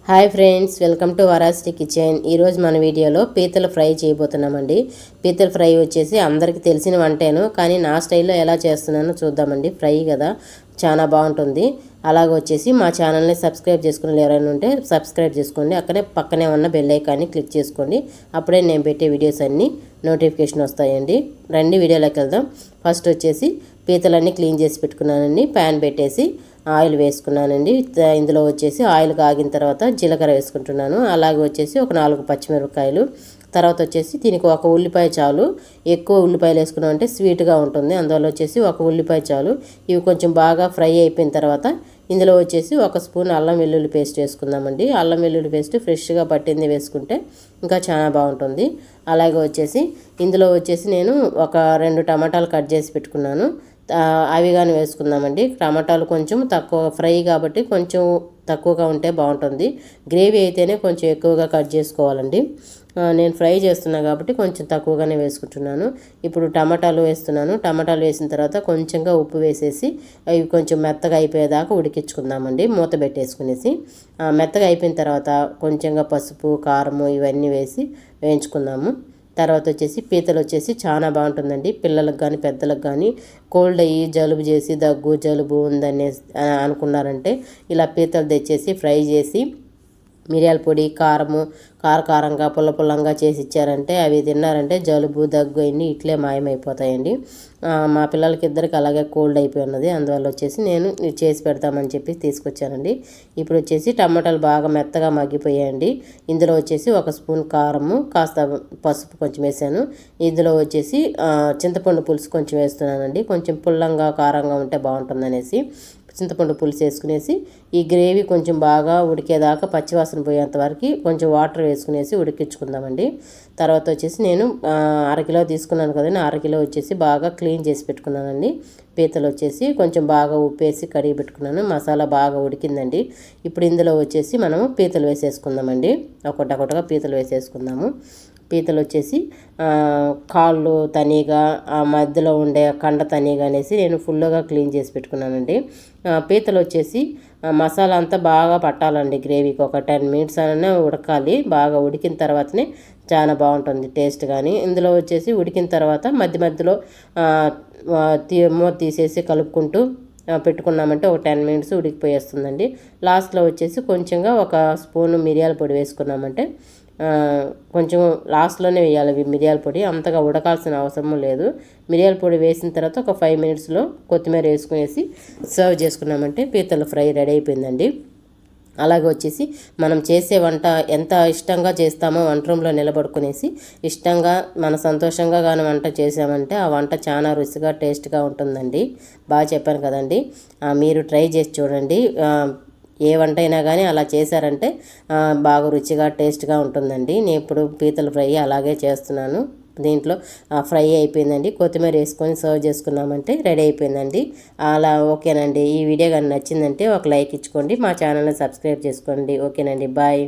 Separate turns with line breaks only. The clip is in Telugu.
హాయ్ ఫ్రెండ్స్, వెల్కమ్ టు వరాసిటీ కిచెన్. ఈరోజు మన వీడియోలో పీతల ఫ్రై చేయబోతున్నామండి. పీతల ఫ్రై వచ్చేసి అందరికీ తెలిసిన వంటేను, కానీ నా స్టైల్లో ఎలా చేస్తున్నానో చూద్దామండి. ఫ్రై కదా, చాలా బాగుంటుంది. అలాగే వచ్చేసి మా ఛానల్ని సబ్స్క్రైబ్ చేసుకుని ఎవరైనా ఉంటే సబ్స్క్రైబ్ చేసుకోండి. పక్కనే ఉన్న బెల్ ఐకాన్ని క్లిక్ చేసుకోండి. అప్పుడే నేను పెట్టే వీడియోస్ అన్నీ నోటిఫికేషన్ వస్తాయండి. రండి వీడియోలోకి వెళ్దాం. ఫస్ట్ వచ్చేసి పీతలన్నీ క్లీన్ చేసి పెట్టుకున్నానండి. ప్యాన్ పెట్టేసి ఆయిల్ వేసుకున్నానండి. ఇందులో వచ్చేసి ఆయిల్ కాగిన తర్వాత జీలకర్ర వేసుకుంటున్నాను. అలాగే వచ్చేసి ఒక 4 పచ్చిమిరపకాయలు, తర్వాత వచ్చేసి దీనికి ఒక ఉల్లిపాయ చాలు. ఎక్కువ ఉల్లిపాయలు వేసుకున్నామంటే స్వీట్గా ఉంటుంది, అందువల్ల వచ్చేసి ఒక ఉల్లిపాయ చాలు. ఇవి కొంచెం బాగా ఫ్రై అయిపోయిన తర్వాత ఇందులో వచ్చేసి 1 స్పూన్ అల్లం వెల్లుల్లి పేస్ట్ వేసుకుందామండి. అల్లం వెల్లుల్లి పేస్ట్ ఫ్రెష్గా పట్టింది వేసుకుంటే ఇంకా చాలా బాగుంటుంది. అలాగే వచ్చేసి ఇందులో వచ్చేసి నేను ఒక 2 టమాటాలు కట్ చేసి పెట్టుకున్నాను, అవి కానీ వేసుకుందామండి. టమాటాలు కొంచెం తక్కువ ఫ్రై కాబట్టి కొంచెం తక్కువగా ఉంటే బాగుంటుంది. గ్రేవీ అయితేనే కొంచెం ఎక్కువగా కట్ చేసుకోవాలండి. నేను ఫ్రై చేస్తున్నా కాబట్టి కొంచెం తక్కువగానే వేసుకుంటున్నాను. ఇప్పుడు టమాటాలు వేస్తున్నాను. టమాటాలు వేసిన తర్వాత కొంచెంగా ఉప్పు వేసేసి అవి కొంచెం మెత్తగా అయిపోయేదాకా ఉడికించుకుందామండి, మూత పెట్టేసుకునేసి. మెత్తగా అయిపోయిన తర్వాత కొంచెంగా పసుపు, కారము ఇవన్నీ వేసి వేయించుకుందాము. తర్వాత వచ్చేసి పీతలు వచ్చేసి చాలా బాగుంటుందండి. పిల్లలకు కానీ పెద్దలకు కానీ కోల్డ్ అయ్యి జలుబు చేసి దగ్గు జలుబు ఉందని అనుకున్నారంటే ఇలా పీతలు తెచ్చేసి ఫ్రై చేసి మిరియాల పొడి, కారము కారంగా పుల్ల చేసి ఇచ్చారంటే అవి తిన్నారంటే జలుబు దగ్గు అన్నీ ఇట్లే మాయమైపోతాయండి. మా పిల్లలకి ఇద్దరికి అలాగే కోల్డ్ అయిపోయి ఉన్నది, అందువల్ల వచ్చేసి నేను చేసి పెడతామని చెప్పి తీసుకొచ్చానండి. ఇప్పుడు వచ్చేసి టమాటాలు బాగా మెత్తగా మగ్గిపోయాయండి. ఇందులో వచ్చేసి 1 స్పూన్ కారము, కాస్త పసుపు కొంచెం వేసాను. ఇందులో వచ్చేసి చింతపండు పులుసు కొంచెం వేస్తున్నానండి. కొంచెం పుల్లంగా కారంగా ఉంటే బాగుంటుందనేసి చింతపండు పులుసు వేసుకునేసి ఈ గ్రేవీ కొంచెం బాగా ఉడికేదాకా పచ్చివాసన పోయేంత వరకు కొంచెం వాటర్ వేసుకునేసి ఉడికించుకుందామండి. తర్వాత వచ్చేసి నేను 1/2 కిలో తీసుకున్నాను కదండి, 1/2 కిలో వచ్చేసి బాగా క్లీన్ చేసి పెట్టుకున్నానండి. పీతలు వచ్చేసి కొంచెం బాగా ఉప్పేసి కడిగి పెట్టుకున్నాను. మసాలా బాగా ఉడికిందండి. ఇప్పుడు ఇందులో వచ్చేసి మనము పీతలు వేసేసుకుందామండి. ఒకటొకటిగా పీతలు వేసేసుకుందాము. పీతలు వచ్చేసి కాళ్ళు తనీగా, ఆ మధ్యలో ఉండే కండ తనీగా అనేసి నేను ఫుల్గా క్లీన్ చేసి పెట్టుకున్నానండి. పీతలు వచ్చేసి మసాలా అంతా బాగా పట్టాలండి గ్రేవీకి. ఒక 10 మినిట్స్ అయినా ఉడకాలి. బాగా ఉడికిన తర్వాతనే చాలా బాగుంటుంది టేస్ట్. కానీ ఇందులో వచ్చేసి ఉడికిన తర్వాత మధ్యలో మూత తీసేసి కలుపుకుంటూ పెట్టుకున్నామంటే ఒక 10 మినిట్స్ ఉడికిపోయేస్తుందండి. లాస్ట్లో వచ్చేసి కొంచెంగా 1 స్పూను మిరియాల పొడి వేసుకున్నామంటే కొంచెం లాస్ట్లోనే వేయాలి మిరియాల పొడి, అంతగా ఉడకాల్సిన అవసరం లేదు. మిరియాల పొడి వేసిన తర్వాత ఒక 5 మినిట్స్లో కొత్తిమీర వేసుకునేసి సర్వ్ చేసుకున్నామంటే పీతల ఫ్రై రెడీ అయిపోయిందండి. అలాగే వచ్చేసి మనం చేసే వంట ఎంత ఇష్టంగా చేస్తామో వంట రూమ్లో నిలబడుకునేసి ఇష్టంగా మన సంతోషంగా కానీ వంట చేసామంటే ఆ వంట చాలా రుచిగా టేస్ట్గా ఉంటుందండి. బాగా చెప్పాను కదండి, మీరు ట్రై చేసి చూడండి. ఏ వంట అయినా కానీ అలా చేశారంటే బాగా రుచిగా టేస్ట్గా ఉంటుందండి. నేను ఇప్పుడు పీతల ఫ్రై అలాగే చేస్తున్నాను. దీంట్లో ఫ్రై అయిపోయిందండి. కొత్తిమీర వేసుకొని సర్వ్ చేసుకున్నామంటే రెడీ అయిపోయిందండి. అలా ఓకేనండి. ఈ వీడియో కానీ నచ్చిందంటే ఒక లైక్ ఇచ్చుకోండి. మా ఛానల్ని సబ్స్క్రైబ్ చేసుకోండి. ఓకేనండి, బాయ్.